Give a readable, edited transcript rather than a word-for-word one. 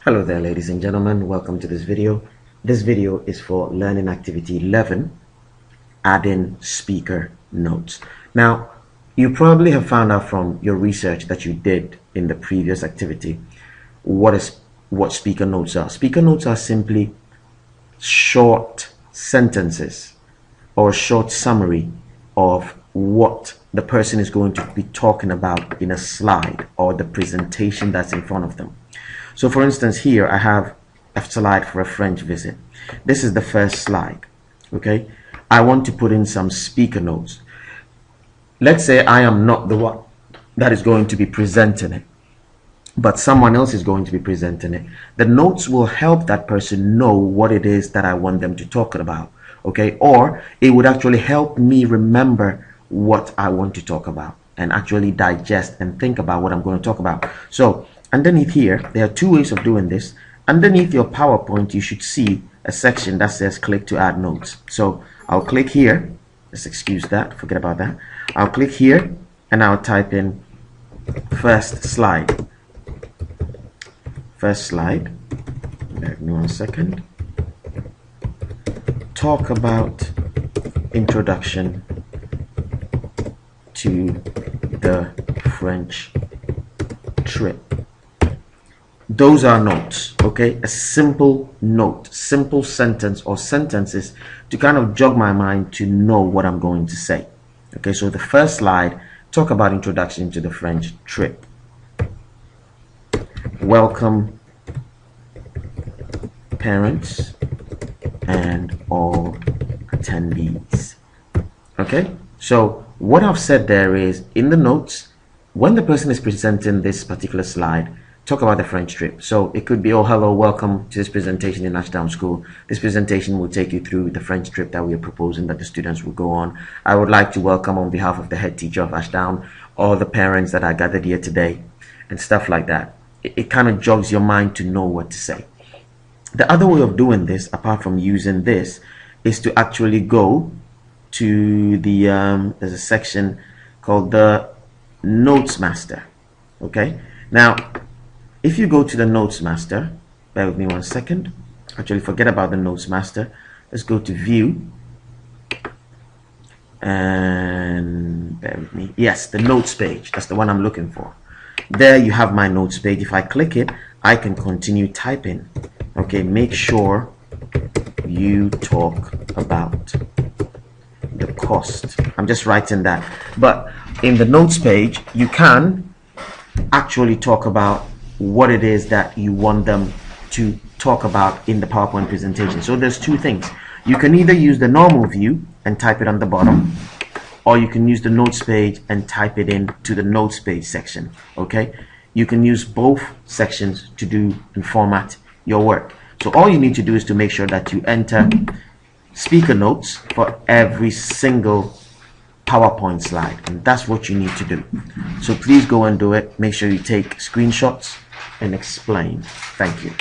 Hello there, ladies and gentlemen. Welcome to this video. This video is for learning activity 11, adding speaker notes. Now, you probably have found out from your research that you did in the previous activity what speaker notes are. Speaker notes are simply short sentences or short summary of what the person is going to be talking about in a slide or the presentation that's in front of them. So for instance, here I have a slide for a French visit. This is the first slide. Okay, I want to put in some speaker notes. Let's say I am not the one that is going to be presenting it, but someone else is going to be presenting it. The notes will help that person know what it is that I want them to talk about. Okay, or it would actually help me remember what I want to talk about and actually digest and think about what I'm going to talk about. So underneath here, there are two ways of doing this. Underneath your PowerPoint, you should see a section that says click to add notes. So I'll click here. Let's excuse that, forget about that. I'll click here and I'll type in first slide. First slide. Give me 1 second. Talk about introduction to the French trip. Those are notes, okay? A simple note, simple sentence or sentences to kind of jog my mind to know what I'm going to say. Okay, so the first slide, talk about introduction to the French trip. Welcome parents and all attendees. Okay, so what I've said there is in the notes, when the person is presenting this particular slide, talk about the French trip. So it could be, oh, hello, welcome to this presentation in Ashdown School. This presentation will take you through the French trip that we are proposing that the students will go on. I would like to welcome on behalf of the head teacher of Ashdown, all the parents that are gathered here today, and stuff like that. It kind of jogs your mind to know what to say. The other way of doing this, apart from using this, is to actually go to the, there's a section called the Notes Master. Okay, now, if you go to the Notes Master, bear with me 1 second. Actually, forget about the Notes Master. Let's go to View. And bear with me. Yes, the Notes page. That's the one I'm looking for. There you have my Notes page. If I click it, I can continue typing. Okay, make sure you talk about the cost. I'm just writing that. But in the Notes page, you can actually talk about what it is that you want them to talk about in the PowerPoint presentation. So there's two things. You can either use the normal view and type it on the bottom, or you can use the notes page and type it in to the notes page section. Okay, you can use both sections to do and format your work. So all you need to do is to make sure that you enter speaker notes for every single PowerPoint slide, and that's what you need to do. So please go and do it. Make sure you take screenshots and explain. Thank you.